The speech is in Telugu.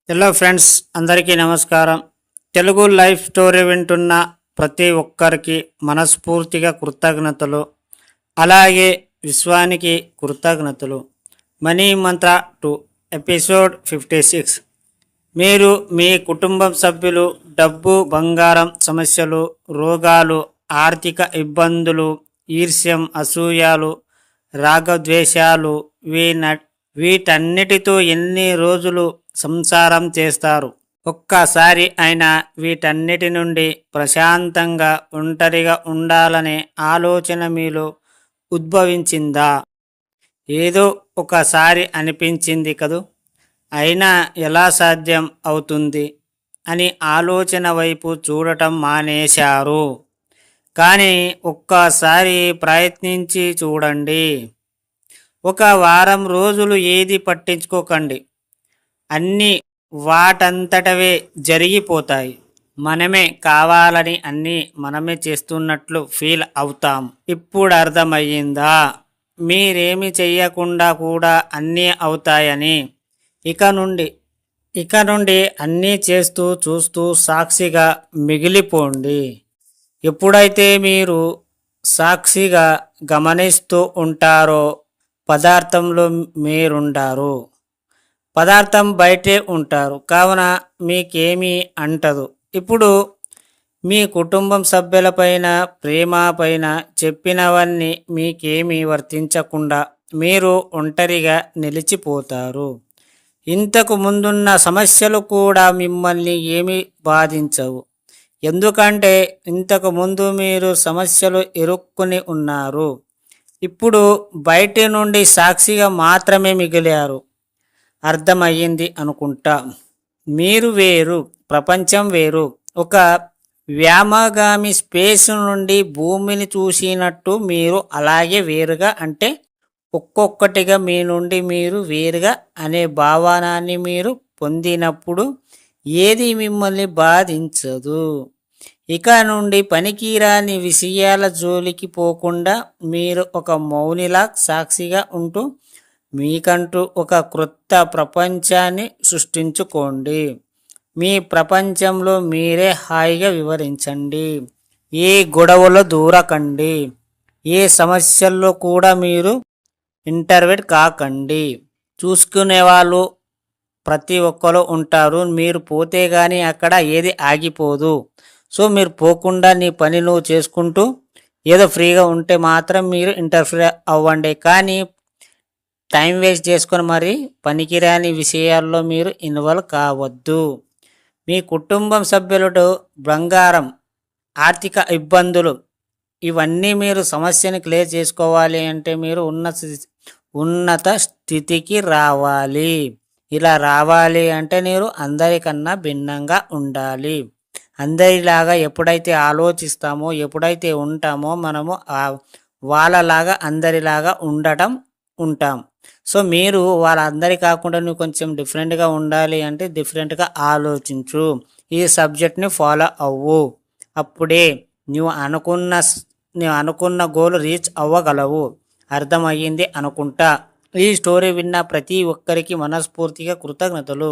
హలో ఫ్రెండ్స్, అందరికీ నమస్కారం. తెలుగు లైఫ్ స్టోరీ వింటున్న ప్రతి ఒక్కరికి మనస్ఫూర్తిగా కృతజ్ఞతలు. అలాగే విశ్వానికి కృతజ్ఞతలు. మనీ మంత్ర 2 ఎపిసోడ్ 56. మీరు మీ కుటుంబం సభ్యులు డబ్బు బంగారం సమస్యలు, రోగాలు, ఆర్థిక ఇబ్బందులు, ఈర్ష్యం, అసూయాలు, రాగద్వేషాలు వీటన్నిటితో ఎన్ని రోజులు సంసారం చేస్తారు? ఒక్కసారి అయినా వీటన్నిటి నుండి ప్రశాంతంగా ఒంటరిగా ఉండాలనే ఆలోచన మీలో ఉద్భవించిందా? ఏదో ఒకసారి అనిపించింది కదూ. అయినా ఎలా సాధ్యం అవుతుంది అని ఆలోచన వైపు చూడటం మానేశారు. కానీ ఒక్కసారి ప్రయత్నించి చూడండి. ఒక వారం రోజులు ఏది పట్టించుకోకండి. అన్నీ వాటంతటవే జరిగిపోతాయి. మనమే కావాలని అన్నీ మనమే చేస్తున్నట్లు ఫీల్ అవుతాం. ఇప్పుడు అర్థమయ్యిందా? మీరేమి చెయ్యకుండా కూడా అన్నీ అవుతాయని. ఇక నుండి అన్నీ చేస్తూ చూస్తూ సాక్షిగా మిగిలిపోండి. ఎప్పుడైతే మీరు సాక్షిగా గమనిస్తూ ఉంటారో పదార్థంలో మీరుండారు. పదార్థం బయటే ఉంటారు, కావున మీకేమీ అంటదు. ఇప్పుడు మీ కుటుంబం సభ్యులపైన, ప్రేమ పైన చెప్పినవన్నీ మీకేమీ వర్తించకుండా మీరు ఒంటరిగా నిలిచిపోతారు. ఇంతకు ముందున్న సమస్యలు కూడా మిమ్మల్ని ఏమీ బాధించవు. ఎందుకంటే ఇంతకు ముందు మీరు సమస్యలు ఇరుక్కుని ఉన్నారు. ఇప్పుడు బయటి నుండి సాక్షిగా మాత్రమే మిగిలారు. అర్థమయ్యింది అనుకుంటా. మీరు వేరు, ప్రపంచం వేరు. ఒక వ్యామగామి స్పేస్ నుండి భూమిని చూసినట్టు మీరు అలాగే వేరుగా, అంటే ఒక్కొక్కటిగా మీ నుండి మీరు వేరుగా అనే భావనాన్ని మీరు పొందినప్పుడు ఏది మిమ్మల్ని బాధించదు. ఇక నుండి పనికిరాని విషయాల జోలికి పోకుండా మీరు ఒక మౌనిలా సాక్షిగా ఉంటూ మీకంటూ ఒక క్రొత్త ప్రపంచాన్ని సృష్టించుకోండి. మీ ప్రపంచంలో మీరే హాయిగా వివరించండి. ఏ గొడవలో దూరకండి. ఏ సమస్యల్లో కూడా మీరు ఇంటర్వెట్ కాకండి. చూసుకునే వాళ్ళు ప్రతి ఒక్కరు ఉంటారు. మీరు పోతే కానీ అక్కడ ఏది ఆగిపోదు. సో మీరు పోకుండా నీ పని నువ్వు చేసుకుంటూ ఏదో ఫ్రీగా ఉంటే మాత్రం మీరు ఇంటర్ఫియర్ అవ్వండి. కానీ టైం వేస్ట్ చేసుకొని మరి పనికిరాని విషయాల్లో మీరు ఇన్వాల్వ్ కావద్దు. మీ కుటుంబం సభ్యులతో బంగారం, ఆర్థిక ఇబ్బందులు, ఇవన్నీ మీరు సమస్యని క్లియర్ చేసుకోవాలి అంటే మీరు ఉన్నత స్థితికి రావాలి. ఇలా రావాలి అంటే మీరు అందరికన్నా భిన్నంగా ఉండాలి. అందరిలాగా ఎప్పుడైతే ఆలోచిస్తామో, ఎప్పుడైతే ఉంటామో మనము వాళ్ళలాగా అందరిలాగా ఉంటాం. సో మీరు వాళ్ళందరి కాకుండా నువ్వు కొంచెం డిఫరెంట్గా ఉండాలి అంటే డిఫరెంట్గా ఆలోచించు. ఈ సబ్జెక్ట్ని ఫాలో అవ్వు. అప్పుడే నువ్వు అనుకున్న గోల్ రీచ్ అవ్వగలవు. అర్థమయ్యింది అనుకుంటా. ఈ స్టోరీ విన్న ప్రతి ఒక్కరికి మనస్ఫూర్తిగా కృతజ్ఞతలు.